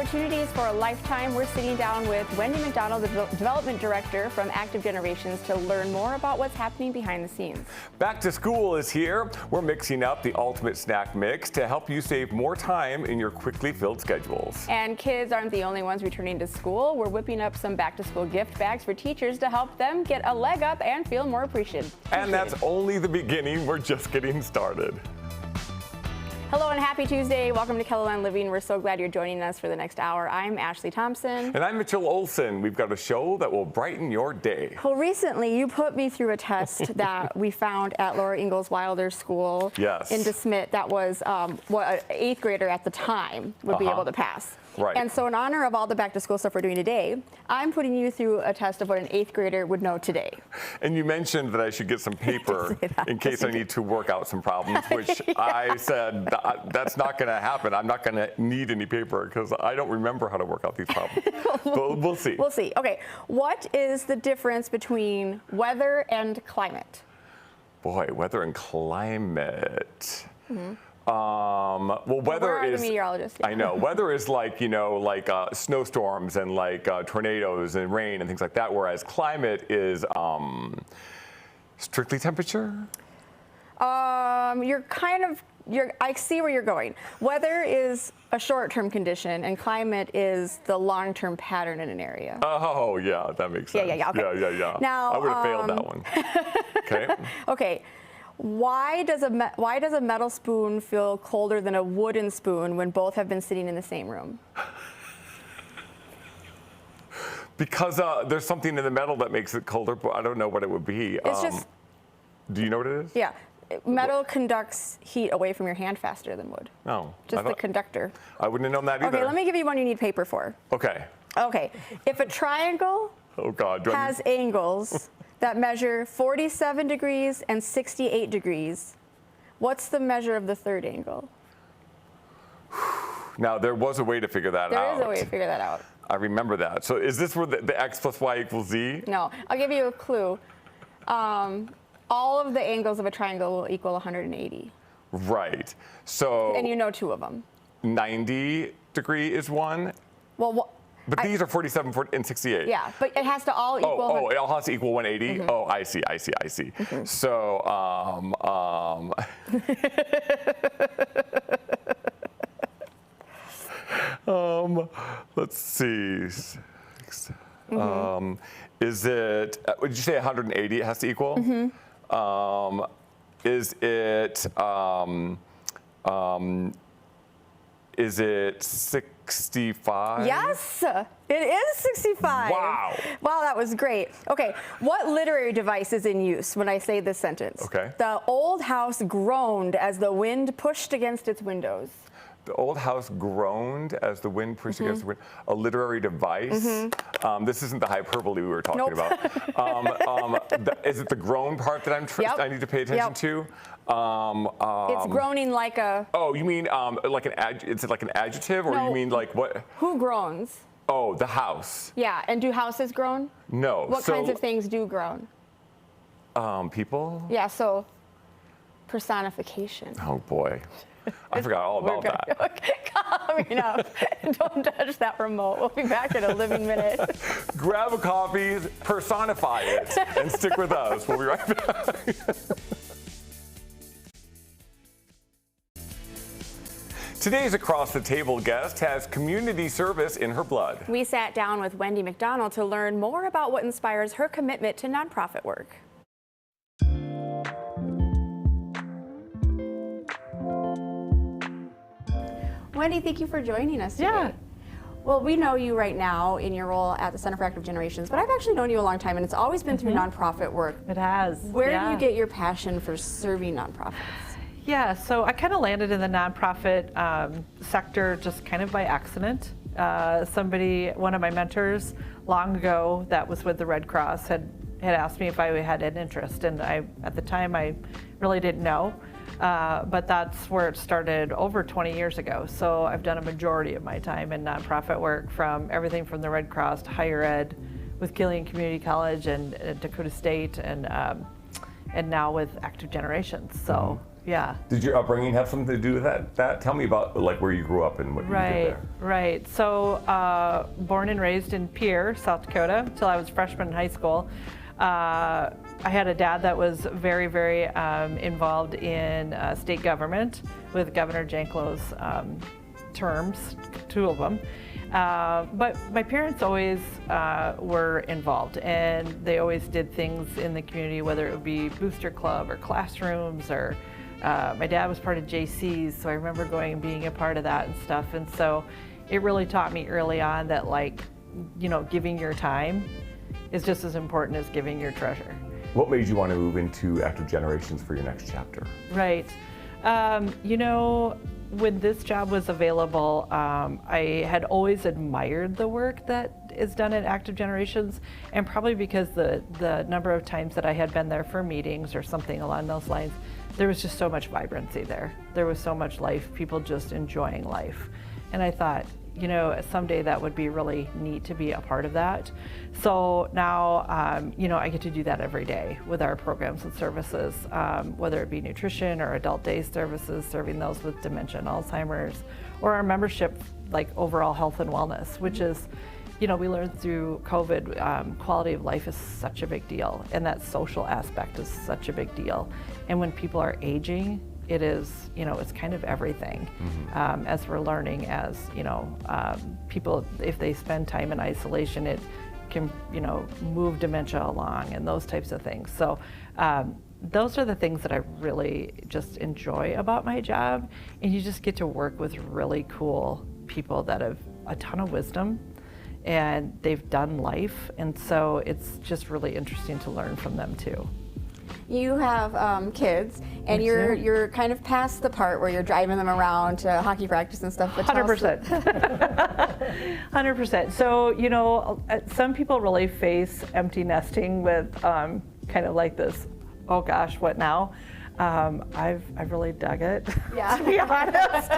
Opportunities for a lifetime. We're sitting down with Wendy McDonnel, the Development Director from Active Generations, to learn more about what's happening behind the scenes. Back to school is here. We're mixing up the ultimate snack mix to help you save more time in your quickly filled schedules. And kids aren't the only ones returning to school. We're whipping up some back-to-school gift bags for teachers to help them get a leg up and feel more appreciated. And that's only the beginning. We're just getting started. Hello and happy Tuesday. Welcome to KELOLAND Living. We're so glad you're joining us for the next hour. I'm Ashley Thompson. And I'm Mitchell Olson. We've got a show that will brighten your day. Well, recently you put me through a test that we found at Laura Ingalls Wilder's school in DeSmet that was what an 8th grader at the time would be able to pass. Right. And so in honor of all the back-to-school stuff we're doing today, I'm putting you through a test of what an 8th grader would know today. And you mentioned that I should get some paper in case I need to work out some problems, which I said that's not going to happen. I'm not going to need any paper because I don't remember how to work out these problems. But we'll see. We'll see. Okay. What is the difference between weather and climate? Boy, weather and climate. Well, weather is. The meteorologist. I know weather is like snowstorms and like tornadoes and rain and things like that. Whereas climate is strictly temperature. I see where you're going. Weather is a short-term condition, and climate is the long-term pattern in an area. Oh yeah, that makes sense. Yeah. Okay. Yeah. Now, I would have failed that one. Okay. Okay. Why does a metal spoon feel colder than a wooden spoon when both have been sitting in the same room? Because there's something in the metal that makes it colder, but I don't know what it would be. It's just. Do you know what it is? Yeah. Metal conducts heat away from your hand faster than wood. No. Just the conductor. I wouldn't have known that either. Okay, let me give you one you need paper for. Okay. Okay. If a triangle has angles that measure 47 degrees and 68 degrees, what's the measure of the third angle? Now, there was a way to figure that out. There is a way to figure that out. I remember that. So is this where the x plus y equals z? No. I'll give you a clue. All of the angles of a triangle will equal 180. Right. So. And you know 2 of them. 90 degree is one. Well, but these are 47 and 68. Yeah, but it has to all equal. It all has to equal 180. Oh, I see. So, let's see. Is it? Would you say 180? It has to equal. Is it? Is it 65? Yes, it is 65. Wow. Wow, that was great. Okay, what literary device is in use when I say this sentence? Okay. The old house groaned as the wind pushed against its windows. The old house groaned as the wind pushed against the window. A literary device. This isn't the hyperbole we were talking about. Is it the groan part that I need to pay attention to? It's groaning like a. Oh, you mean like is it like an adjective, or you mean like what? Who groans? Oh, the house. Yeah, and do houses groan? No. What kinds of things do groan? People. Yeah, so personification. Oh boy. I forgot all about that. Okay, coming up. Don't touch that remote. We'll be back in a living minute. Grab a coffee, personify it, and stick with us. We'll be right back. Today's Across the Table guest has community service in her blood. We sat down with Wendy McDonnel to learn more about what inspires her commitment to nonprofit work. Wendy, thank you for joining us today. Yeah. Well, we know you right now in your role at the Center for Active Generations, but I've actually known you a long time, and it's always been through nonprofit work. It has. Where do you get your passion for serving nonprofits? Yeah, so I kind of landed in the nonprofit sector just kind of by accident. One of my mentors long ago that was with the Red Cross had asked me if I had an interest, and at the time I really didn't know. But that's where it started over 20 years ago. So I've done a majority of my time in nonprofit work, from everything from the Red Cross to higher ed with Gillian Community College and Dakota State, and now with Active Generations. So Yeah. Did your upbringing have something to do with that? Tell me about like where you grew up and what you did there. Right. So born and raised in Pierre, South Dakota, until I was a freshman in high school. I had a dad that was very, very involved in state government with Governor Janklow's terms, 2 of them. But my parents always were involved, and they always did things in the community, whether it would be booster club or classrooms, or my dad was part of JC's, so I remember going and being a part of that and stuff. And so it really taught me early on that, like, giving your time is just as important as giving your treasure. What made you want to move into Active Generations for your next chapter? Right. When this job was available, I had always admired the work that is done at Active Generations, and probably because the number of times that I had been there for meetings or something along those lines, there was just so much vibrancy there. There was so much life, people just enjoying life. And I thought, someday that would be really neat to be a part of that. So now, I get to do that every day with our programs and services, whether it be nutrition or adult day services, serving those with dementia and Alzheimer's, or our membership, like overall health and wellness, which is, we learned through COVID, quality of life is such a big deal, and that social aspect is such a big deal. And when people are aging, it is, it's kind of everything. As we're learning, as, people, if they spend time in isolation, it can, move dementia along and those types of things. So those are the things that I really just enjoy about my job. And you just get to work with really cool people that have a ton of wisdom and they've done life. And so it's just really interesting to learn from them too. You have kids, and you're kind of past the part where you're driving them around to hockey practice and stuff. But 100%. 100%. So, some people really face empty nesting with kind of like this, oh gosh, what now? I've really dug it, to be honest.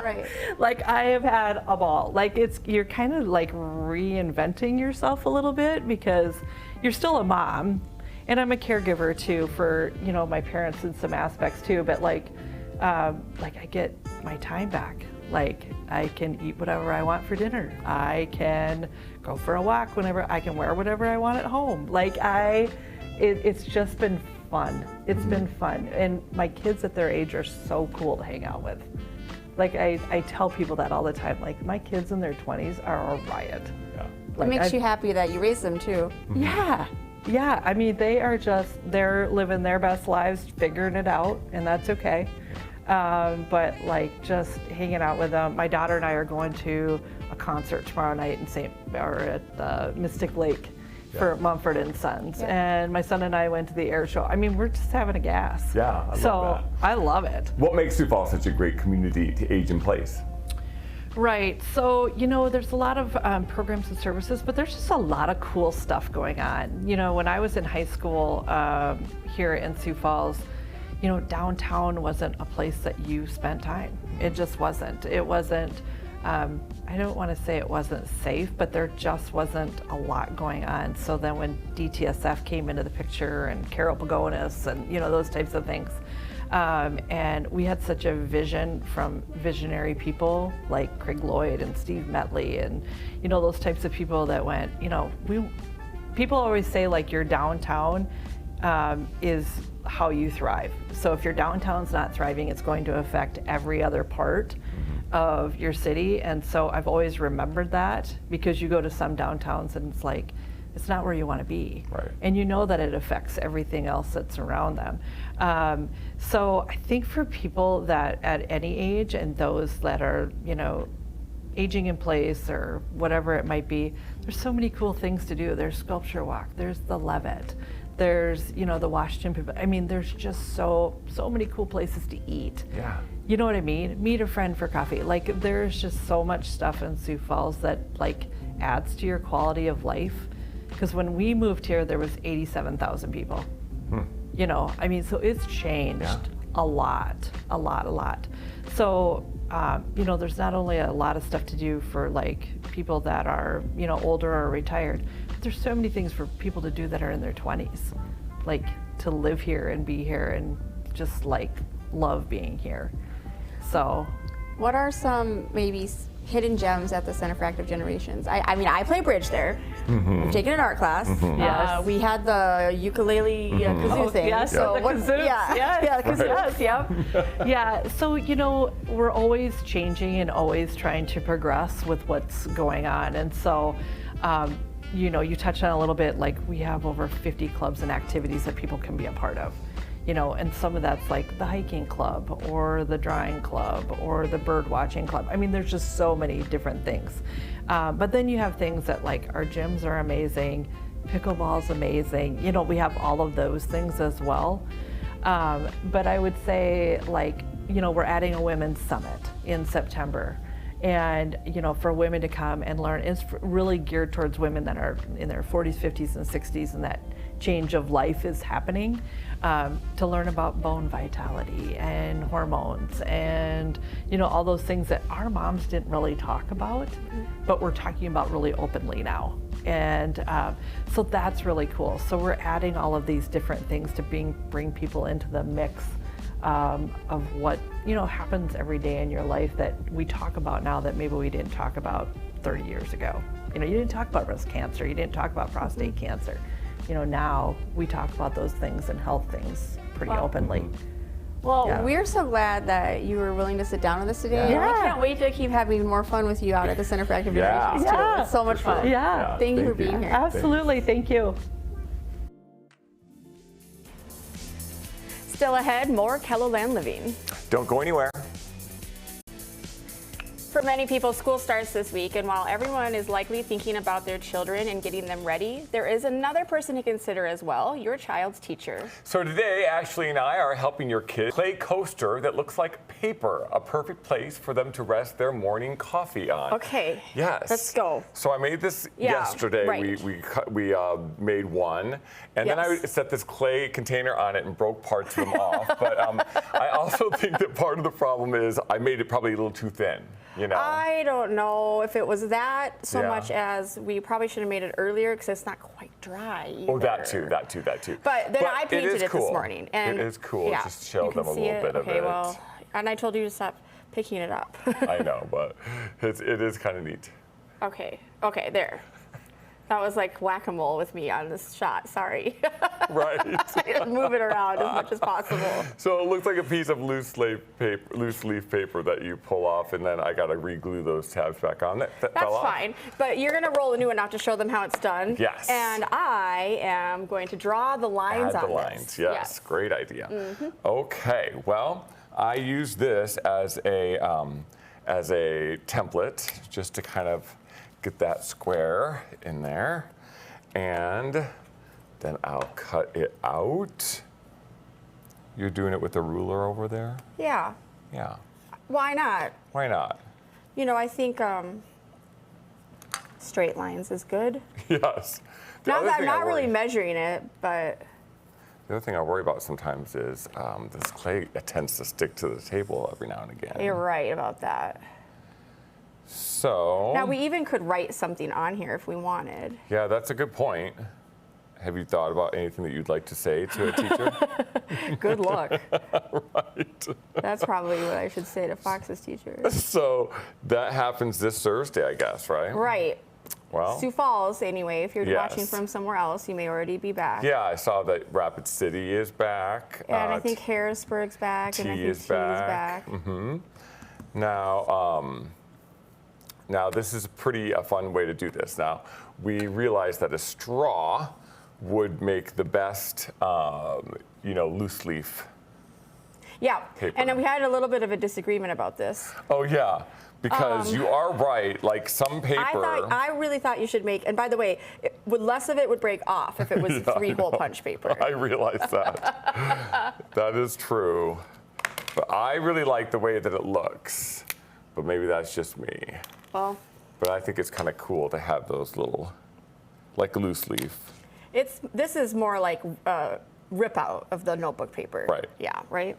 Right. Like, I have had a ball. Like, you're kind of like reinventing yourself a little bit because you're still a mom. And I'm a caregiver too for, my parents in some aspects too, but like I get my time back. Like, I can eat whatever I want for dinner. I can go for a walk whenever, I can wear whatever I want at home. Like, it's just been fun. It's been fun. And my kids at their age are so cool to hang out with. Like, I tell people that all the time. Like, my kids in their 20s are a riot. Yeah. Like, it makes you happy that you raised them too. Yeah. Yeah, I mean, they're living their best lives, figuring it out, and that's okay. But like, just hanging out with them. My daughter and I are going to a concert tomorrow night at Mystic Lake for Mumford & Sons. And my son and I went to the air show. I mean, we're just having a gas. Yeah, I love that. I love it. What makes Sioux Falls such a great community to age in place? Right. So, there's a lot of programs and services, but there's just a lot of cool stuff going on. When I was in high school here in Sioux Falls, downtown wasn't a place that you spent time. It just wasn't. It wasn't, I don't want to say it wasn't safe, but there just wasn't a lot going on. So then when DTSF came into the picture and Carol Pagonis and, those types of things, and we had such a vision from visionary people like Craig Lloyd and Steve Metley and, those types of people that went, people always say like your downtown is how you thrive. So if your downtown's not thriving, it's going to affect every other part of your city. And so I've always remembered that, because you go to some downtowns and it's like, it's not where you want to be. Right. And you know that it affects everything else that's around them. So I think for people that at any age, and those that are, aging in place or whatever it might be, there's so many cool things to do. There's Sculpture Walk, there's the Levitt, there's, the Washington people. I mean, there's just so many cool places to eat. Yeah. You know what I mean? Meet a friend for coffee. Like, there's just so much stuff in Sioux Falls that like adds to your quality of life. Because when we moved here, there was 87,000 people. I mean, so it's changed a lot. So, there's not only a lot of stuff to do for like people that are, older or retired, but there's so many things for people to do that are in their 20s, like to live here and be here and just like love being here. So, what are some maybe hidden gems at the Center for Active Generations? I mean, I play bridge there. I've taken an art class. Yes. We had the ukulele kazoo thing. Yes, So the kazoos. yeah, kazoos. Yep. Yeah, so we're always changing and always trying to progress with what's going on. And so, you touched on a little bit, like we have over 50 clubs and activities that people can be a part of. And some of that's like the hiking club or the drawing club or the bird watching club. I mean, there's just so many different things. But then you have things that like our gyms are amazing, pickleball's amazing. We have all of those things as well. But I would say we're adding a women's summit in September. And, for women to come and learn, it's really geared towards women that are in their 40s, 50s, and 60s, and that change of life is happening, to learn about bone vitality and hormones and, all those things that our moms didn't really talk about, but we're talking about really openly now. And so that's really cool. So we're adding all of these different things to bring people into the mix of what happens every day in your life that we talk about now that maybe we didn't talk about 30 years ago. You didn't talk about breast cancer, you didn't talk about prostate cancer. Now we talk about those things and health things pretty openly. Well, we're so glad that you were willing to sit down with us today. Yeah. I can't wait to keep having more fun with you out at the Center for Active Generations too. It's so much fun. Yeah. Thank you for being here. Absolutely, thank you. Still ahead, more KELOLAND Living. Don't go anywhere. For many people, school starts this week, and while everyone is likely thinking about their children and getting them ready, there is another person to consider as well, your child's teacher. So today, Ashley and I are helping your kids clay coaster that looks like paper, a perfect place for them to rest their morning coffee on. Okay. Yes. Let's go. So I made this yesterday. Right. We made one, and then I set this clay container on it and broke parts of them off. But I also think that part of the problem is I made it probably a little too thin. I don't know if it was that so much as we probably should have made it earlier because it's not quite dry either. Oh, that too. But then I painted it this morning. And it is cool. Yeah, just show them a little bit of it. Okay, well, and I told you to stop picking it up. I know, but it is kind of neat. Okay, there. That was like whack-a-mole with me on this shot. Sorry. Right. Move it around as much as possible. So it looks like a piece of loose leaf paper that you pull off, and then I got to re-glue those tabs back on. That's fine. But you're going to roll a new one out to show them how it's done. Yes. And I am going to draw the lines on the lines. Yes. Great idea. Okay. Well, I use this as a template just to kind of get that square in there, and then I'll cut it out. You're doing it with a ruler over there? Yeah. Yeah. Why not? Why not? I think straight lines is good. Yes. Not that I'm not really measuring it, but the other thing I worry about sometimes is this clay tends to stick to the table every now and again. You're right about that. So now we even could write something on here if we wanted. Yeah, that's a good point. Have you thought about anything that you'd like to say to a teacher? Good luck. Right. That's probably what I should say to Fox's teacher. So that happens this Thursday, I guess, right? Right. Well, Sioux Falls, anyway. If you're watching from somewhere else, you may already be back. Yeah, I saw that Rapid City is back. And I think Harrisburg's back, and I think T is back. Now, this is a fun way to do this. Now, we realized that a straw would make the best, loose leaf. Yeah, paper. And then we had a little bit of a disagreement about this. Oh, yeah, because you are right. Like some paper. I really thought you should make, and by the way, less of it would break off if it was 3-hole punch paper. I realize that. That is true. But I really like the way that it looks. But maybe that's just me. Well, but I think it's kind of cool to have those little, like loose leaf. This is more like rip out of the notebook paper. Right. Yeah, right?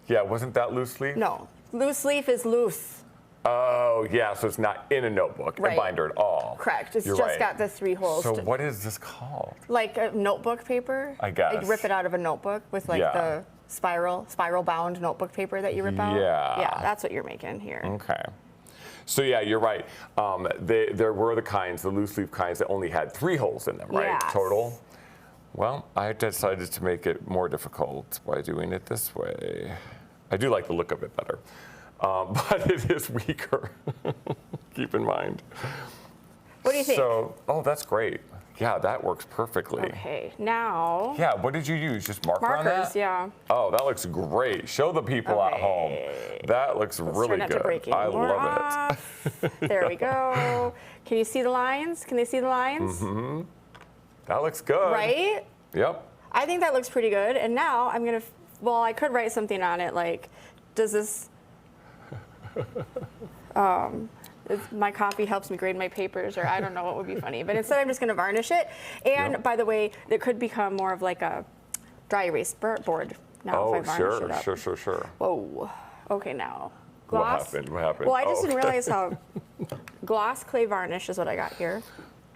Yeah, wasn't that loose leaf? No, loose leaf is loose. Oh, yeah, so it's not in a notebook, a binder at all. Correct, it's You're just right. got the 3 holes. So what is this called? Like a notebook paper? I guess. Like rip it out of a notebook with like the spiral bound notebook paper that you rip out? Yeah. Yeah, that's what you're making here. Okay. So yeah, you're right. There were the loose leaf kinds that only had 3 holes in them, right? Yes. Total. Well, I decided to make it more difficult by doing it this way. I do like the look of it better, but it is weaker. Keep in mind. What do you think? So, oh, that's great. Yeah, that works perfectly. Okay, now. Yeah, what did you use? Just marker on that? Markers, yeah. Oh, that looks great. Show the people at home. That looks really try not good. to break any I more love off. There we go. Can you see the lines? Can they see the lines? Mm-hmm. That looks good. Right? Yep. I think that looks pretty good. And now I'm going to, well, I could write something on it like, does this, my coffee helps me grade my papers, or I don't know what would be funny. But instead, I'm just going to varnish it. And by the way, it could become more of like a dry erase board now if I varnish it up. Sure. Whoa. Okay, now. Gloss. What happened? Well, I just didn't realize how gloss clay varnish is what I got here.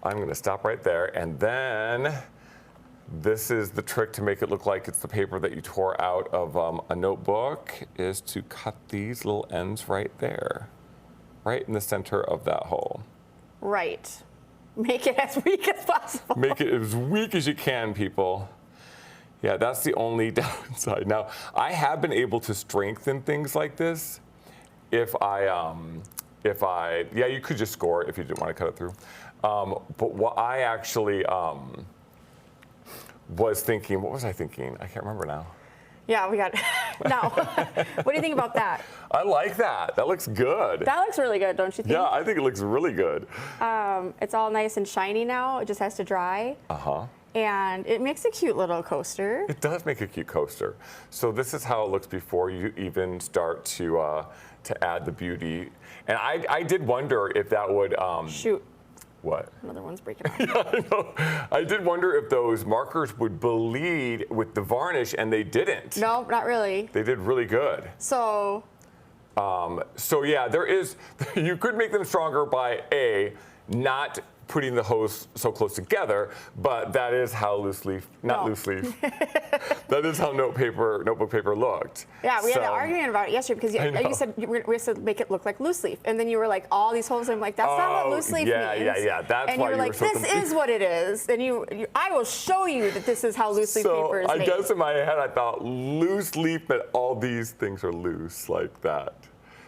I'm going to stop right there. And then this is the trick to make it look like it's the paper that you tore out of a notebook, is to cut these little ends right there. Right in the center of that hole. Right. Make it as weak as possible. Make it as weak as you can, people. Yeah, that's the only downside. Now, I have been able to strengthen things like this if yeah, you could just score it if you didn't want to cut it through. But what I actually was thinking, what was I thinking? I can't remember now. Yeah, we got it. Now, what do you think about that? I like that. That looks good. That looks really good, don't you think? Yeah, I think it looks really good. It's all nice and shiny now. It just has to dry. Uh-huh. And it makes a cute little coaster. It does make a cute coaster. So this is how it looks before you even start to add the beauty. And I did wonder if that would... Shoot. What? Another one's breaking off. Yeah, I know. I did wonder if those markers would bleed with the varnish, and they didn't. No, not really. They did really good. So Yeah, there is, you could make them stronger by not putting the hose so close together, but that is how loose leaf, loose leaf, that is how notebook paper looked. Yeah, we had an argument about it yesterday because you said we have to make it look like loose leaf. And then you were like, all these holes. I'm like, that's not what loose leaf means. Yeah. That's and why you were like, so this is what it is. And I will show you that this is how loose leaf paper is made. I guess in my head I thought loose leaf, but all these things are loose like that.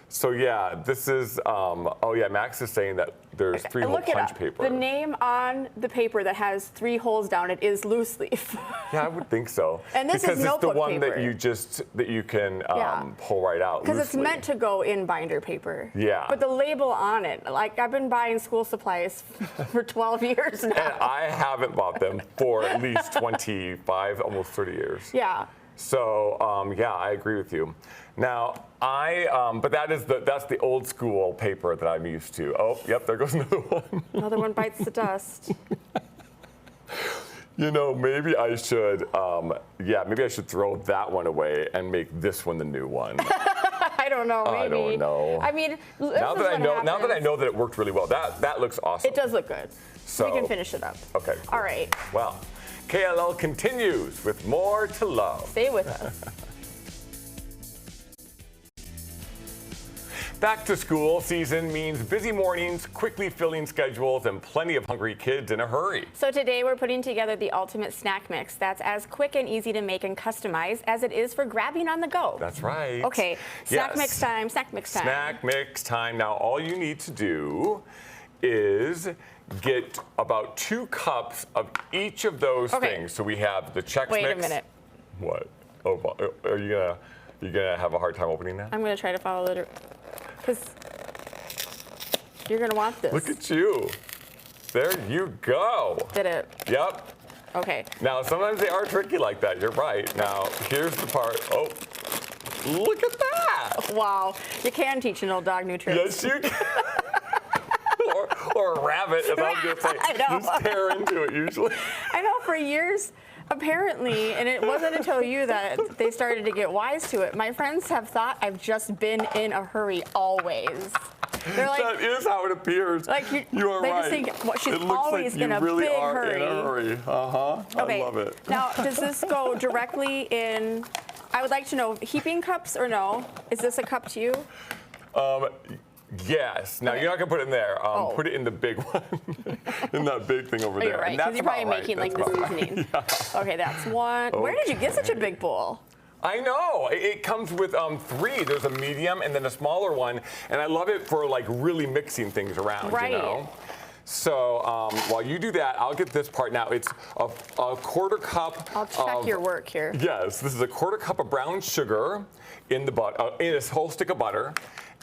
So yeah, this is, Max is saying that there's 3-hole punch paper. The name on the paper that has 3 holes down it is loose leaf. Yeah, I would think so. And this because is notebook it's the one paper. that you can pull right out Because it's loosely. meant to go in binder paper. Yeah. But the label on it, like I've been buying school supplies for 12 years now. And I haven't bought them for at least 25, almost 30 years. Yeah. So I agree with you. Now but that's the old school paper that I'm used to. Oh, yep, there goes another one. Another one bites the dust. You know, maybe I should throw that one away and make this one the new one. I don't know. Maybe. I don't know. I mean, now that I know that it worked really well, that looks awesome. It does look good. So we can finish it up. Okay. Cool. All right. Well, KLL continues with more to love. Stay with us. Back to school season means busy mornings, quickly filling schedules, and plenty of hungry kids in a hurry. So today we're putting together the ultimate snack mix that's as quick and easy to make and customize as it is for grabbing on the go. That's right. Okay, snack mix time, snack mix time. Snack mix time. Now all you need to do is get about 2 cups of each of those things. So we have the Chex Mix. Wait a minute. What? Oh, are you gonna have a hard time opening that? I'm gonna try to follow it. Because you're going to want this. Look at you. There you go. Did it? Yep. Okay. Now, sometimes they are tricky like that. You're right. Now, here's the part. Oh, look at that. Wow. You can teach an old dog new tricks. Yes, you can. or a rabbit, as I was going to say. Just tear into it, usually. I know, for years, apparently, and it wasn't until you that they started to get wise to it. My friends have thought I've just been in a hurry always. They're like, that is how it appears. Like you are they right. just think, well, she's it looks always like in a really big are hurry. In a hurry. Okay. I love it. Now, does this go directly in? I would like to know, heaping cups or no? Is this a cup to you? Yes. Now, Okay. you're not going to put it in there. Put it in the big one, in that big thing over Oh, there. you're right, And because that's you're probably about right. making like That's the about right. seasoning. Yeah. Okay, that's one. Where did you get such a big bowl? I know. It comes with 3. There's a medium and then a smaller one. And I love it for like really mixing things around, Right. you know? So while you do that, I'll get this part now. It's a 1/4 cup. I'll check your work here. Yes, this is a 1/4 cup of brown sugar in the in this whole stick of butter.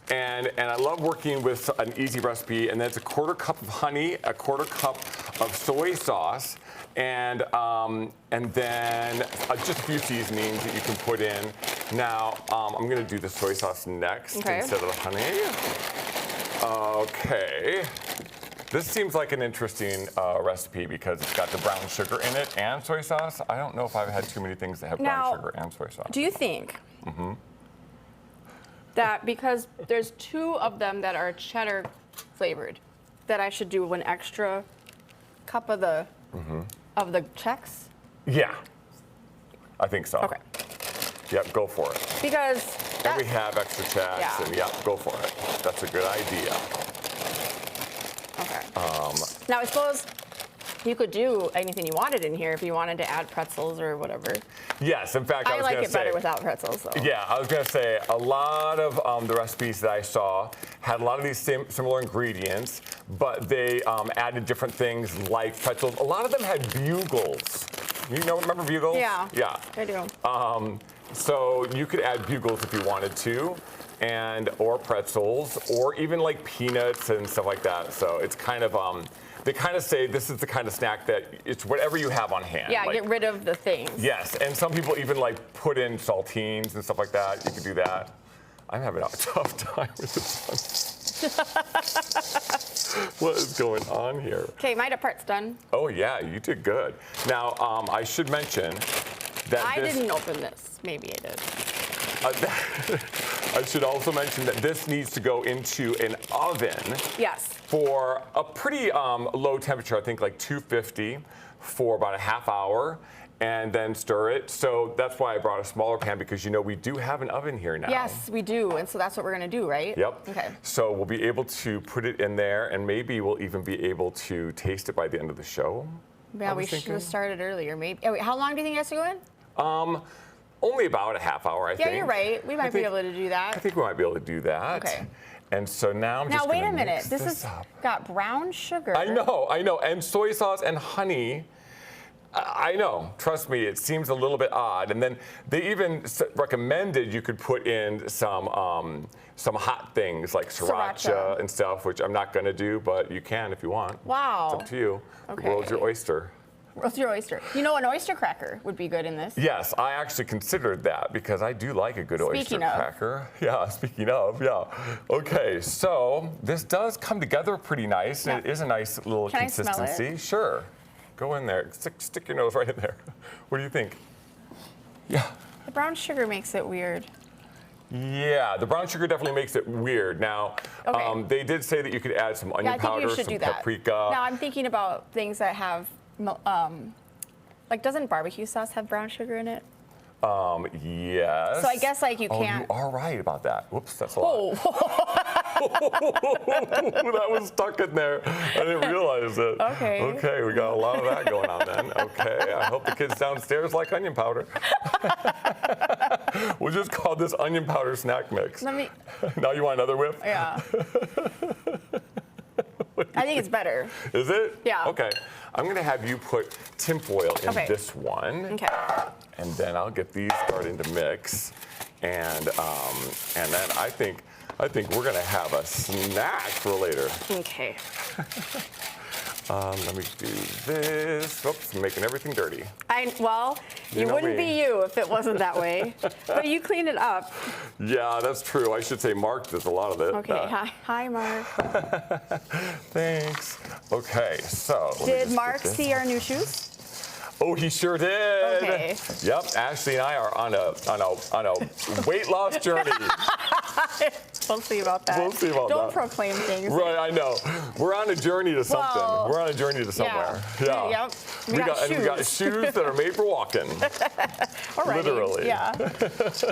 And I love working with an easy recipe. And then it's a 1/4 cup of honey, a 1/4 cup of soy sauce, and then just a few seasonings that you can put in. Now I'm going to do the soy sauce next instead of the honey. Okay. This seems like an interesting recipe because it's got the brown sugar in it and soy sauce. I don't know if I've had too many things that have brown sugar and soy sauce. Do you think that because there's 2 of them that are cheddar flavored, that I should do 1 extra cup of the Chex? Yeah, I think so. Okay. Yep, go for it. Because And we have extra Chex, Yeah. and go for it. That's a good idea. Okay. Now I suppose you could do anything you wanted in here if you wanted to add pretzels or whatever. Yes, in fact, I I was like going it to say. better without pretzels, though. Yeah, I was going to say a lot of the recipes that I saw had a lot of these similar ingredients, but they added different things like pretzels. A lot of them had bugles. Remember bugles? Yeah. Yeah. I do. So you could add bugles if you wanted to, or pretzels, or even like peanuts and stuff like that. So it's kind of they kind of say this is the kind of snack that it's whatever you have on hand. Yeah, like, get rid of the things. Yes, and some people even like put in saltines and stuff like that. You could do that. I'm having a tough time with this one. What is going on here? Okay, my part's done. Oh yeah, you did good. Now I should mention that I didn't open this. Maybe I did. I should also mention that this needs to go into an oven. Yes. For a pretty low temperature, I think like 250 for about a half hour, and then stir it. So that's why I brought a smaller pan because we do have an oven here now. Yes, we do, and so that's what we're gonna do, right? Yep. Okay. So we'll be able to put it in there, and maybe we'll even be able to taste it by the end of the show. Yeah, we should have started earlier. Maybe. Oh, wait, how long do you think it has to go in? Only about a half hour, I think. Yeah, you're right. We might be able to do that. I think we might be able to do that. Okay. And so now I'm just Now wait gonna a minute. mix This this has up. got brown sugar. I know, and soy sauce and honey. I know. Trust me, it seems a little bit odd. And then they even recommended you could put in some hot things like sriracha and stuff, which I'm not going to do, but you can if you want. Wow. It's up to you. Okay. The world's your oyster. Roast your oyster. An oyster cracker would be good in this. Yes, I actually considered that because I do like a good oyster cracker. Yeah, speaking of, yeah. Okay, so this does come together pretty nice. Yeah. It is a nice little Can I smell consistency. it? Sure. Go in there. Stick your nose right in there. What do you think? Yeah. The brown sugar makes it weird. Yeah, the brown sugar definitely makes it weird. Now, they did say that you could add some onion powder, you should some do that. paprika. Now I'm thinking about things that have, doesn't barbecue sauce have brown sugar in it? Yes. So I guess you can't. You are right about that. Whoops, that's a lot. That was stuck in there. I didn't realize it. Okay. Okay, we got a lot of that going on then. Okay, I hope the kids downstairs like onion powder. We'll just call this onion powder snack mix. Now you want another whip? Yeah. I think it's better. Is it? Yeah. Okay. I'm going to have you put tinfoil in this one. Okay. And then I'll get these starting to mix. And then I think we're going to have a snack for later. Okay. Let me do this. Oops, I'm making everything dirty. You wouldn't be you if it wasn't that way. But you cleaned it up. Yeah, that's true. I should say Mark does a lot of it. Okay. Hi, Mark. Thanks. Okay, so. Did Mark see our new shoes? Oh, he sure did. Okay. Yep, Ashley and I are on a weight loss journey. We'll see about that. We'll see about Don't that. proclaim things. Right, I know. We're on a journey to something. Well, We're on a journey to somewhere. Yeah. Yeah. Yep. We got shoes that are made for walking. Alrighty. Literally. Yeah.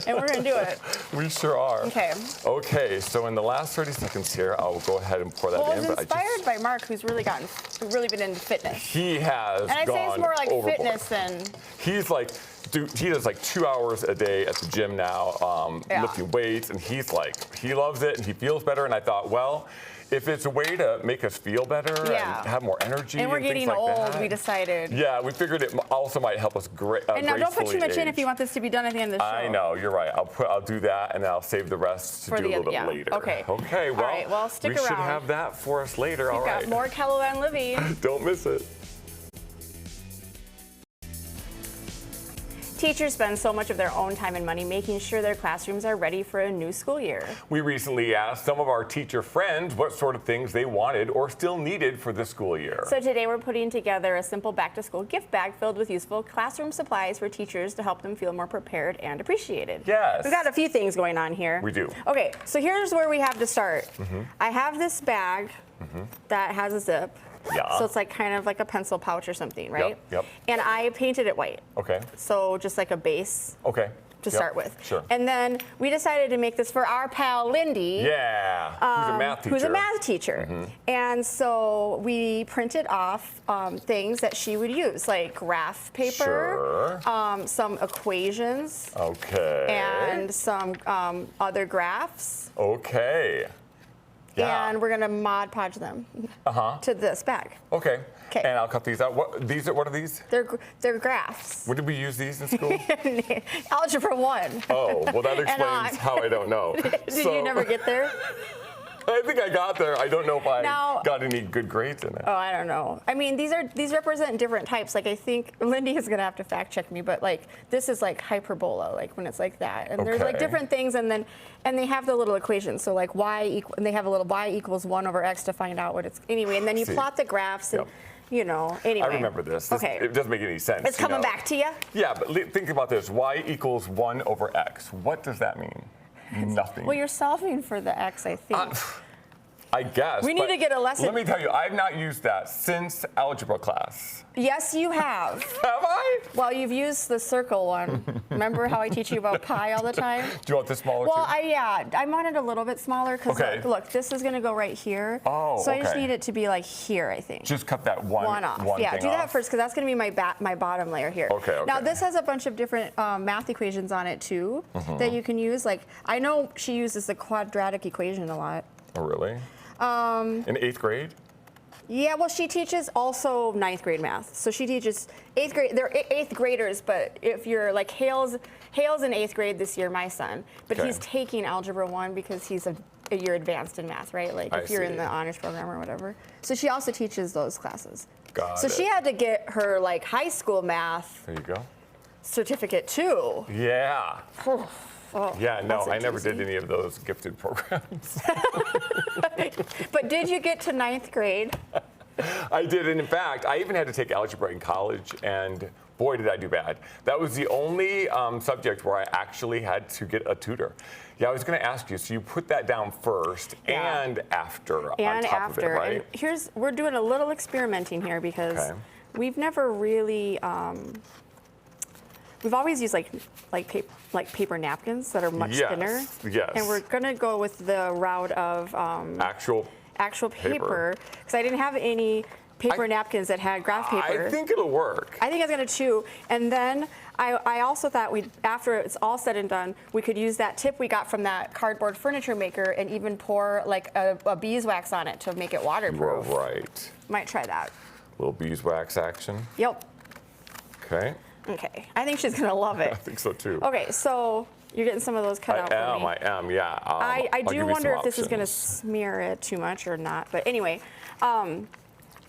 And we're gonna do it. We sure are. Okay. Okay, so in the last 30 seconds here, I'll go ahead and pour that Well, in. it's but inspired by Mark, who's really been into fitness. he has And I'd say it's gone more like overboard. fitness than. He's like, dude, he does like 2 hours a day at the gym now, Yeah. lifting weights, and he's like, he loves it and he feels better. And I thought, well, if it's a way to make us feel better Yeah. and have more energy, And we're things getting like old, that, we decided. Yeah, we figured it also might help us And now don't put too much in if you age. want this to be done at the end of the show. I know, you're right. I'll do that, and then I'll save the rest to For do the a little end, bit yeah. later. Okay. Okay. Well, All right, well, stick we should around. have that for us later. We've All got right. more KELOLAND Living. Don't miss it. Teachers spend so much of their own time and money making sure their classrooms are ready for a new school year. We recently asked some of our teacher friends what sort of things they wanted or still needed for the school year. So today we're putting together a simple back-to-school gift bag filled with useful classroom supplies for teachers to help them feel more prepared and appreciated. Yes. We've got a few things going on here. We do. Okay, so here's where we have to start. I have this bag that has a zip. Yeah. So it's like kind of like a pencil pouch or something, right? Yep. And I painted it white. Okay. So just like a base Okay. to Yep. start with. Sure. And then we decided to make this for our pal Lindy. Yeah. Who's a math teacher. Who's a math teacher. And so we printed off things that she would use, like graph paper, some equations, Okay. and some other graphs. Okay. Yeah. And we're gonna Mod Podge them to this bag. Okay. 'Kay. And I'll cut these out. What are these? They're graphs. When did we use these in school? Algebra 1. Oh, well that And explains how I don't know. Did you never get there? I think I got there. I don't know if I Now- got any good grades in it. Oh, I don't know. I mean, these represent different types. Like I think Lindy is gonna have to fact check me, but like this is like hyperbola, like when it's like that. And there's like Okay. different things, and they have the little equations. So like and they have a little y equals 1 over x to find out what it's anyway. And then you See. plot the graphs, and Yep. anyway. I remember this. Okay. It doesn't make any sense. It's coming back to you. Yeah, but think about this. Y equals 1 over x. What does that mean? Nothing. Well, you're solving for the x, I think. I guess. We need but to get a lesson. Let me tell you, I've not used that since algebra class. Yes, you have. Have I? Well, you've used the circle one. Remember how I teach you about pi all the time? Do you want this smaller Well, too? I want it a little bit smaller because Okay. look, this is going to go right here. Oh, so I just okay. need it to be like here, I think. Just cut that one off. one Yeah, thing do that off. first because that's going to be my bottom layer here. Okay, Now okay. this has a bunch of different math equations on it too that you can use. Like I know she uses the quadratic equation a lot. Oh, really? In 8th grade? Yeah, well, she teaches also 9th grade math. So she teaches 8th grade. They're 8th graders, but if you're like Hale's in 8th grade this year, my son, but Okay. he's taking Algebra 1 because he's a year advanced in math, right? Like if you're in see. the honors program or whatever. So she also teaches those classes. Got So it. she had to get her like high school math There you go. certificate too. Yeah. Oh, Yeah, no, that's a I never did doozy. any of those gifted programs. But did you get to 9th grade? I did, and in fact, I even had to take algebra in college, and boy, did I do bad. That was the only subject where I actually had to get a tutor. Yeah, I was going to ask you, so you put that down first Yeah. and after And on top after. of it, right? And we're doing a little experimenting here because Okay. we've never really we've always used like paper napkins that are much Yes, thinner. yes. And we're gonna go with the route of Actual paper because I didn't have any paper napkins that had graph paper. I think it'll work. I think I was gonna chew, and then I also thought after it's all said and done, we could use that tip we got from that cardboard furniture maker and even pour like a beeswax on it to make it waterproof. Right. Might try that. Little beeswax action. Yep. Okay. Okay. I think she's gonna love I it. think so too. Okay, so you're getting some of those cut out for me. I am, yeah. I I'll do give you wonder some if this is gonna options. smear it too much or not. But anyway,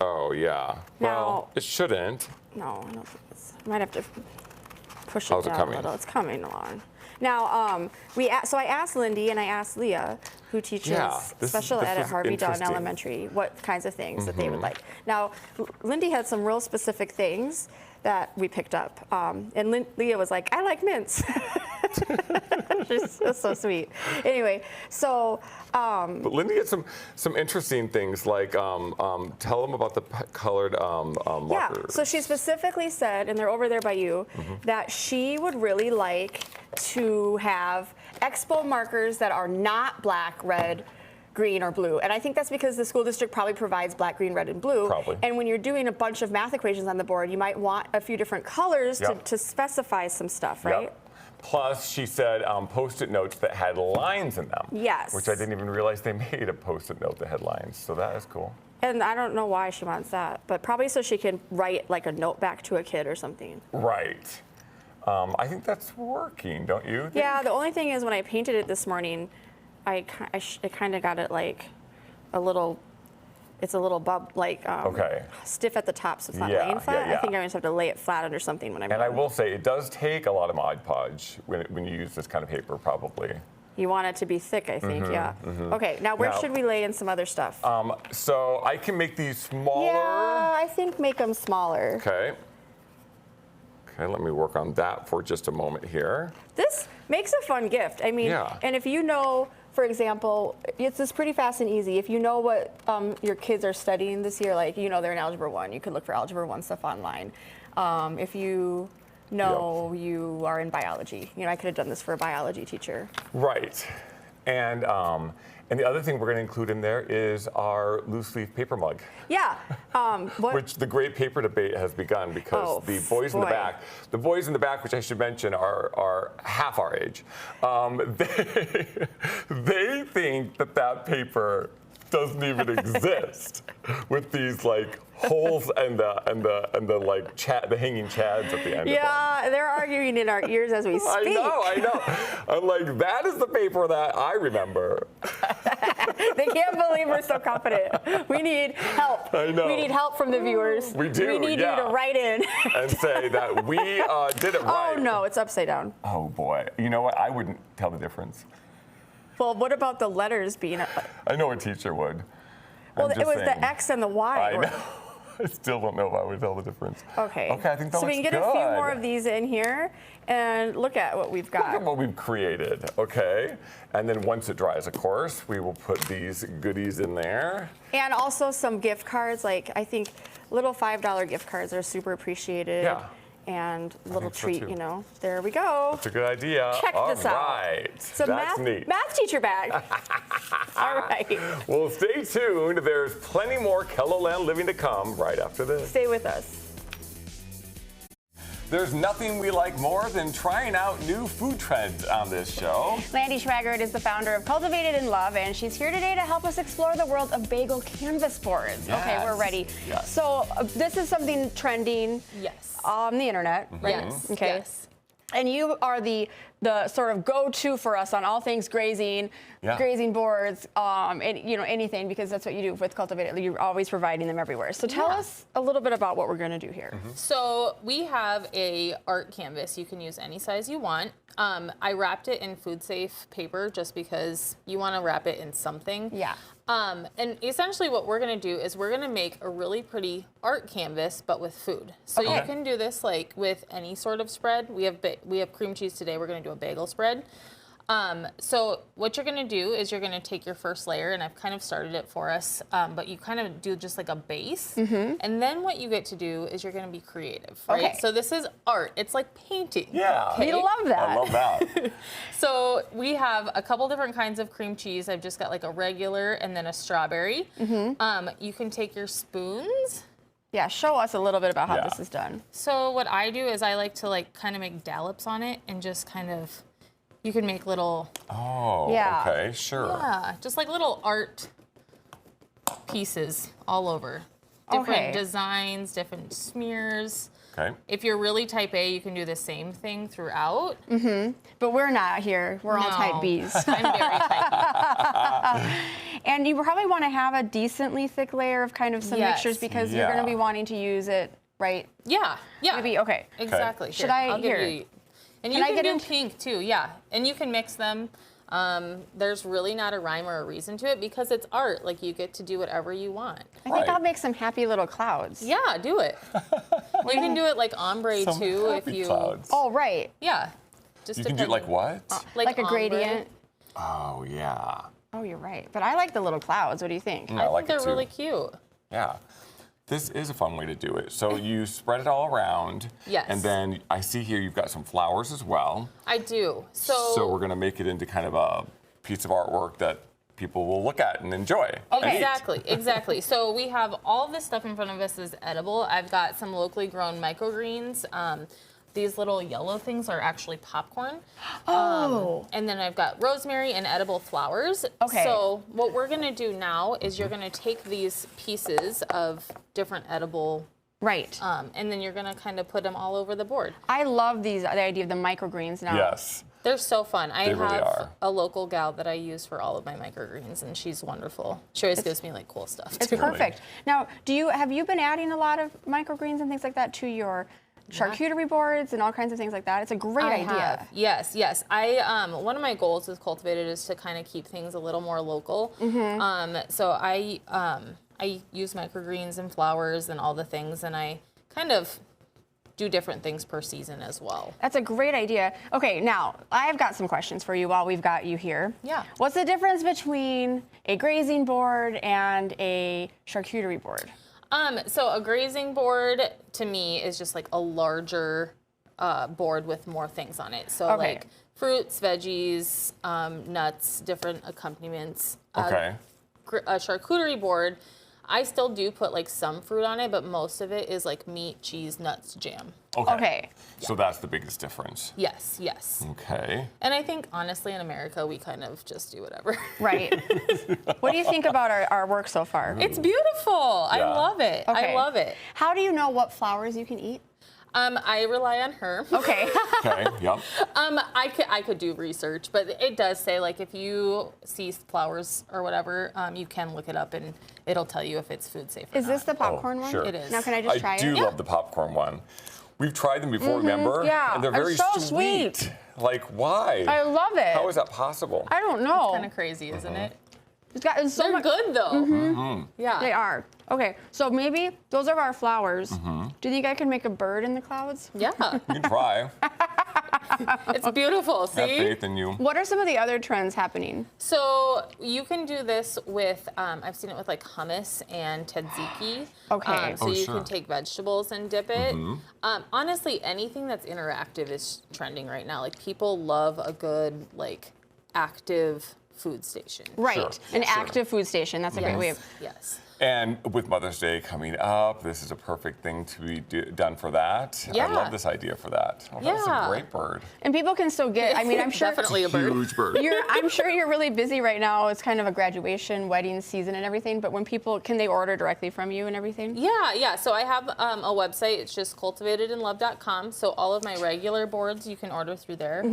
Oh, yeah. Well, Now- it shouldn't. no, I don't think it's. I might have to push it How's it down coming? a little. It's coming along. Now, so I asked Lindy and I asked Leah, who teaches Yeah, this special is ed at Harvey Dunn interesting. Elementary, what kinds of things that they would like. Now, Lindy had some real specific things that we picked up, and Leah was like, "I like mints." She's so sweet. Anyway, so. But Lindy had some interesting things, like tell them about the colored markers. Yeah, so she specifically said, and they're over there by you, that she would really like to have expo markers that are not black, red, green, or blue. And I think that's because the school district probably provides black, green, red, and blue. Probably. And when you're doing a bunch of math equations on the board, you might want a few different colors to specify some stuff, right? Yep. Plus, she said Post-it notes that had lines in them. Yes. Which I didn't even realize they made a Post-it note that had lines. So that is cool. And I don't know why she wants that, but probably so she can write like a note back to a kid or something. Right. I think that's working, don't you think? Yeah, the only thing is when I painted it this morning, I kind of got it like a little, it's a little stiff at the top, so it's not laying flat. I think I just have to lay it flat under something when I'm And done. I will say, it does take a lot of Mod Podge when you use this kind of paper, probably. You want it to be thick, I think, yeah. Okay, now where should we lay in some other stuff? So I can make these smaller. Yeah, I think make them smaller. Okay. Okay, let me work on that for just a moment here. This makes a fun gift. I mean, and if you know, for example, it's pretty fast and easy. If you know what your kids are studying this year, like you know they're in Algebra 1, you can look for Algebra 1 stuff online. If you know you are in biology, you know, I could have done this for a biology teacher. Right. And the other thing we're going to include in there is our loose leaf paper mug. Yeah. Which the great paper debate has begun because the boys in the back, which I should mention are half our age, they think that paper doesn't even exist with these like holes and the like the hanging chads at the end of them. Yeah, they're arguing in our ears as we speak. I know. I'm like, that is the paper that I remember. They can't believe we're so confident. We need help. I know. We need help from the viewers. We do, We need you to write in. And say that we did it right. Oh, no, it's upside down. Oh, boy. You know what? I wouldn't tell the difference. Well, what about the letters being up? I know a teacher would. Well, I'm it was just the saying. X and the Y. I know. I still don't know if I would tell the difference. Okay. Okay, I think that so we looks can get good. a few more of these in here and look at what we've got. Look at what we've created, okay? And then once it dries, of course, we will put these goodies in there. And also some gift cards. Like, I think little $5 gift cards are super appreciated. Yeah. And little so, treat, too. you know. There we go. That's a good idea. Check this out. All right. So That's neat. math teacher bag. All right. Well, stay tuned. There's plenty more KELOLAND Living to come right after this. Stay with us. There's nothing we like more than trying out new food trends on this show. Landy Schwaggart is the founder of Cultivated in Love, and she's here today to help us explore the world of bagel canvas boards. Yes. Okay, we're ready. Yes. So this is something trending on the internet, right? Yes. Okay. Yes. And you are the sort of go-to for us on all things grazing, grazing boards, and you know, anything, because that's what you do with Cultivated. You're always providing them everywhere. So tell us a little bit about what we're going to do here. So we have a art canvas. You can use any size you want. I wrapped it in food safe paper just because you want to wrap it in something. Yeah. And essentially what we're going to do is we're going to make a really pretty art canvas, but with food. So you can do this like with any sort of spread. We have cream cheese today. We're going to do a bagel spread. So what you're going to do is you're going to take your first layer, and I've kind of started it for us, but you kind of do just like a base. And then what you get to do is you're going to be creative, right? Okay. So this is art. It's like painting. Yeah. Okay? We love that. I love that. So we have a couple different kinds of cream cheese. I've just got like a regular and then a strawberry. You can take your spoons. Yeah, show us a little bit about how this is done. So what I do is I like to like kind of make dollops on it and just kind of, you can make little, Okay, sure. just like little art pieces all over. Different designs, different smears. Okay. If you're really type A, you can do the same thing throughout. But we're not here. We're all type Bs. I'm very type A. And you probably want to have a decently thick layer of kind of some mixtures because you're going to be wanting to use it, right? Yeah. Maybe, okay. Exactly. Should I- I'll give here. you. And you Can I can get do pink too, yeah. And you can mix them. There's really not a rhyme or a reason to it because it's art. Like you get to do whatever you want. I think I'll make some happy little clouds. Yeah, do it. You can do it like ombre too if you. Clouds. Oh, right. Yeah. Just You can do like what? Like a ombre. gradient. Oh, yeah. Oh, you're right. But I like the little clouds. What do you think? I like They're it too. really cute. Yeah. This is a fun way to do it. So you spread it all around. Yes. And then I see here you've got some flowers as well. I do. So we're going to make it into kind of a piece of artwork that people will look at and enjoy. and eat. Exactly. So we have all this stuff in front of us is edible. I've got some locally grown microgreens. These little yellow things are actually popcorn. Oh. And then I've got rosemary and edible flowers. Okay. So what we're gonna do now is you're gonna take these pieces of different edible, Right. and then you're gonna kind of put them all over the board. I love the idea of the microgreens now. Yes. They're so fun. I They really have are. a local gal that I use for all of my microgreens, and she's wonderful. She always gives me like cool stuff. It's too. perfect. Now, have you been adding a lot of microgreens and things like that to your charcuterie boards and all kinds of things like that? It's a great I idea. have. Yes. I one of my goals with Cultivated is to kind of keep things a little more local. So I use microgreens and flowers and all the things, and I kind of do different things per season as well. That's a great idea. Okay, now I've got some questions for you while we've got you here. Yeah. What's the difference between a grazing board and a charcuterie board? So a grazing board to me is just like a larger board with more things on it. So Okay. like fruits, veggies, nuts, different accompaniments. Okay. A charcuterie board, I still do put like some fruit on it, but most of it is like meat, cheese, nuts, jam. Okay. So that's the biggest difference. Yes. Okay. And I think honestly in America we kind of just do whatever. Right. What do you think about our work so far? It's beautiful. I Yeah. love it. Okay. I love it. How do you know what flowers you can eat? I rely on her. Okay. Okay. Yep. I could do research, but it does say like if you see flowers or whatever, you can look it up and it'll tell you if it's food safe or Is this the popcorn one? Sure. It is. Now can I just try I do it? love the popcorn one. We've tried them before, remember? yeah. And they're They're very so sweet. Like, why? I love it. How is that possible? I don't know. Kind of crazy, isn't it? It's so They're much. good though. Yeah. They are. Okay, so maybe those are our flowers. Mm-hmm. Do you think I can make a bird in the clouds? Yeah. You can try. It's beautiful. Have See? faith in you. What are some of the other trends happening? So you can do this with, I've seen it with like hummus and tzatziki. Okay. So Oh, you sure. can take vegetables and dip it. Honestly, anything that's interactive is trending right now. Like people love a good like active food station. Right, Sure, an sure. active food station. That's a great way of. Yes. And with Mother's Day coming up, this is a perfect thing to be done for that. Yeah. I love this idea for that. Oh, that's Yeah. a great bird. And people can still get. I mean, I'm sure. Definitely a bird. Huge bird. I'm sure you're really busy right now. It's kind of a graduation, wedding season, and everything. But when people can they order directly from you and everything? Yeah. So I have a website. It's just cultivatedandlove.com. So all of my regular boards you can order through there.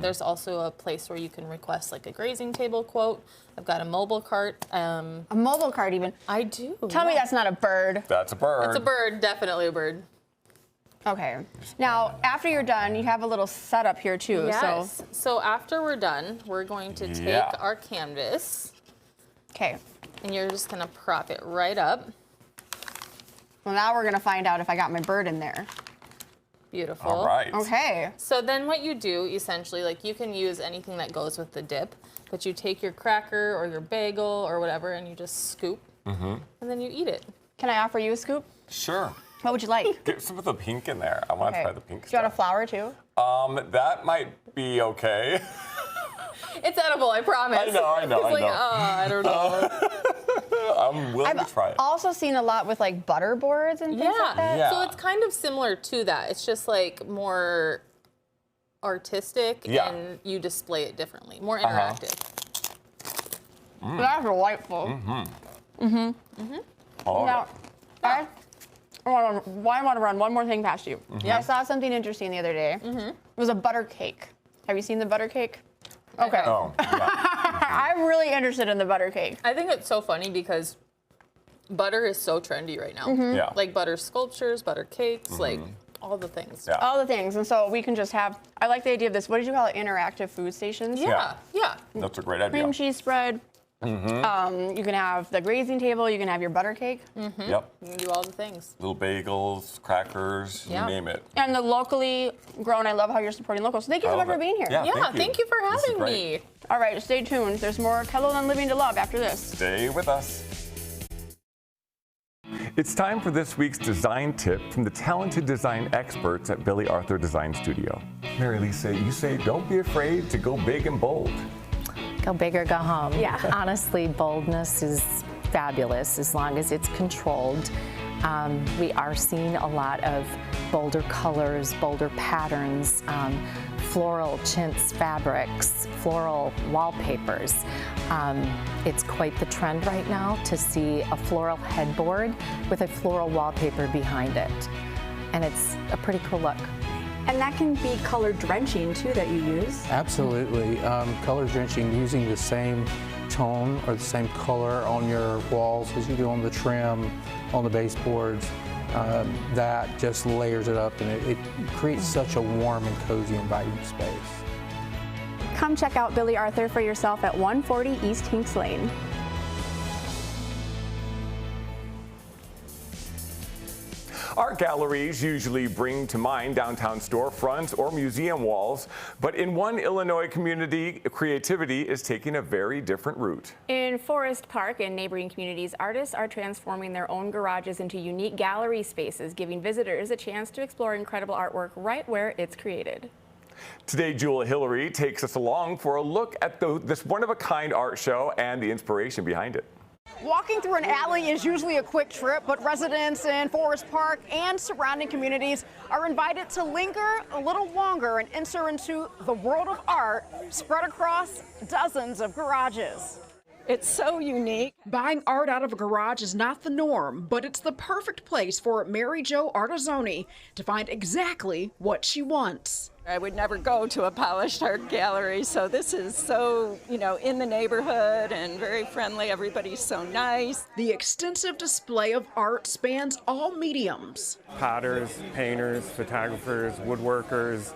There's also a place where you can request like a grazing table quote. I've got a mobile cart. A mobile cart, even. I do. Tell me that's not a bird. That's a bird. It's a bird. Definitely a bird. Okay. Now, after you're done, you have a little setup here too. Yes. So after we're done, we're going to take Yeah. our canvas Okay. and you're just gonna prop it right up. Well, now we're gonna find out if I got my bird in there. Beautiful. All right. Okay. So then what you do essentially, like you can use anything that goes with the dip, but you take your cracker or your bagel or whatever and you just scoop and then you eat it. Can I offer you a scoop? Sure. What would you like? Get some of the pink in there. I want to Okay. try the pink Do you want a stuff. flower too? That might be okay. It's edible, I promise. I know. It's like, I don't know. I'm willing to try it. Also seen a lot with like butter boards and things like that. Yeah. So it's kind of similar to that. It's just like more artistic Yeah. and you display it differently, more interactive. That's delightful. All Now, right. I want to run one more thing past you. I saw something interesting the other day. It was a butter cake. Have you seen the butter cake? Okay. Oh, yeah. I'm really interested in the butter cake. I think it's so funny because butter is so trendy right now. Yeah. Like butter sculptures, butter cakes, like all the things. Yeah. All the things. And so we can just have, I like the idea of this, what did you call it? Interactive food stations? Yeah. That's a great idea. Cream cheese spread, You can have the grazing table. You can have your butter cake. Yep. You can do all the things. Little bagels, crackers, Yeah. you name it. And the locally grown. I love how you're supporting local. So thank you so I much love for it. being here. Yeah, Thank you for This is having great. me. All right, stay tuned. There's more KELOLAND Living to love after this. Stay with us. It's time for this week's design tip from the talented design experts at Billy Arthur Design Studio. Mary Lisa, you say don't be afraid to go big and bold. Go big or go home. Yeah. Honestly, boldness is fabulous as long as it's controlled. We are seeing a lot of bolder colors, bolder patterns, floral chintz fabrics, floral wallpapers. It's quite the trend right now to see a floral headboard with a floral wallpaper behind it. And it's a pretty cool look. And that can be color drenching too that you use. Absolutely. Color drenching, using the same tone or the same color on your walls as you do on the trim, on the baseboards. That just layers it up, and it creates such a warm and cozy, inviting space. Come check out Billy Arthur for yourself at 140 East Hinks Lane. Art galleries usually bring to mind downtown storefronts or museum walls, but in one Illinois community, creativity is taking a very different route. In Forest Park and neighboring communities, artists are transforming their own garages into unique gallery spaces, giving visitors a chance to explore incredible artwork right where it's created. Today, Jewel Hillary takes us along for a look at this one-of-a-kind art show and the inspiration behind it. Walking through an alley is usually a quick trip, but residents in Forest Park and surrounding communities are invited to linger a little longer and enter into the world of art spread across dozens of garages. It's so unique. Buying art out of a garage is not the norm, but it's the perfect place for Mary Jo Artizzoni to find exactly what she wants. I would never go to a polished art gallery, so this is so, in the neighborhood and very friendly. Everybody's so nice. The extensive display of art spans all mediums. Potters, painters, photographers, woodworkers,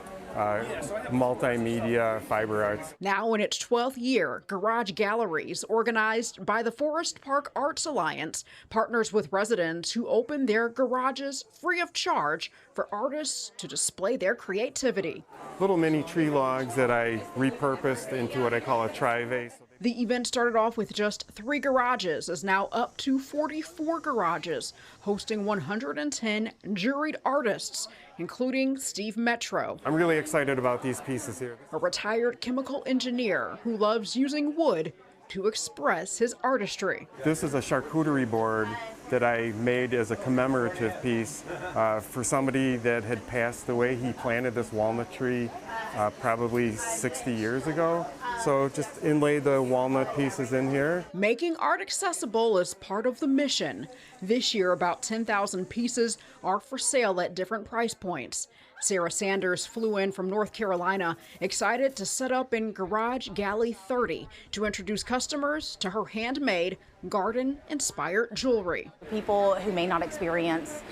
multimedia, fiber arts. Now in its 12th year, Garage Galleries, organized by the Forest Park Arts Alliance, partners with residents who open their garages free of charge for artists to display their creativity. Little mini tree logs that I repurposed into what I call a tri-vase. The event started off with just 3 garages, is now up to 44 garages, hosting 110 juried artists, including Steve Metro, I'm really excited about these pieces here. a retired chemical engineer who loves using wood to express his artistry. This is a charcuterie board that I made as a commemorative piece for somebody that had passed away. He planted this walnut tree probably 60 years ago. So just inlay the walnut pieces in here. Making art accessible is part of the mission. This year, about 10,000 pieces are for sale at different price points. Sarah Sanders flew in from North Carolina, excited to set up in Garage Galley 30 to introduce customers to her handmade, garden-inspired jewelry. People who may not experience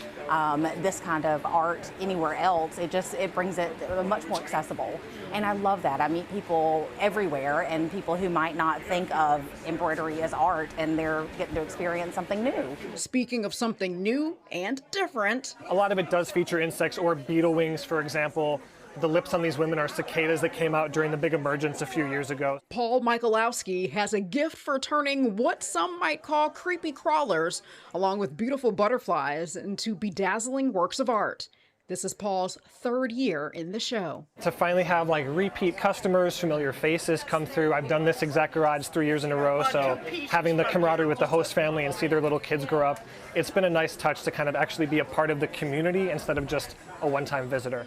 this kind of art anywhere else, it brings it much more accessible. And I love that. I meet people everywhere, and people who might not think of embroidery as art, and they're getting to experience something new. Speaking of something new and different, a lot of it does feature insects or beetle wings, for example. The lips on these women are cicadas that came out during the big emergence a few years ago. Paul Michalowski has a gift for turning what some might call creepy crawlers, along with beautiful butterflies, into bedazzling works of art. This is Paul's 3rd year in the show. To finally have repeat customers, familiar faces come through. I've done this exact garage 3 years in a row, so having the camaraderie with the host family and see their little kids grow up, it's been a nice touch to kind of actually be a part of the community instead of just a one-time visitor.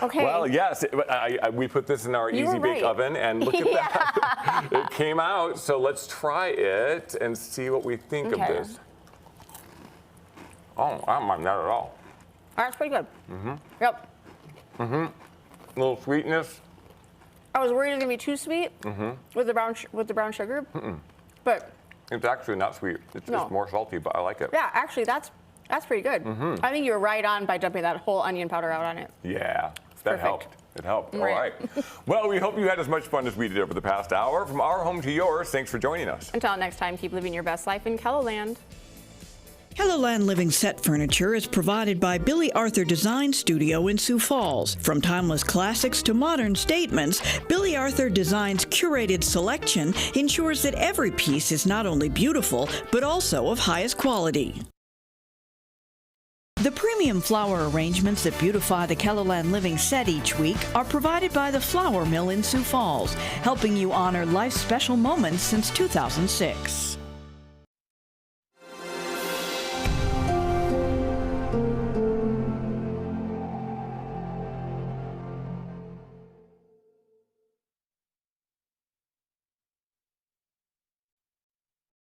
Okay. Well, yes, we put this in our You Easy were Bake right. Oven, and look at that. It came out, so let's try it and see what we think Okay. of this. Oh, I'm not at all. That's pretty good. Yep. A little sweetness. I was worried it was gonna be too sweet with the brown sugar, but It's actually not sweet. It's No. just more salty, but I like it. yeah, actually that's pretty good. I think you were right on by dumping that whole onion powder out on it. Yeah, that Perfect. helped. It helped. All Right. right. Well, we hope you had as much fun as we did over the past hour. From our home to yours, thanks for joining us. Until next time, keep living your best life in KELOLAND. KELOLAND Living set furniture is provided by Billy Arthur Design Studio in Sioux Falls. From timeless classics to modern statements, Billy Arthur Design's curated selection ensures that every piece is not only beautiful, but also of highest quality. The premium flower arrangements that beautify the KELOLAND Living set each week are provided by the Flower Mill in Sioux Falls, helping you honor life's special moments since 2006.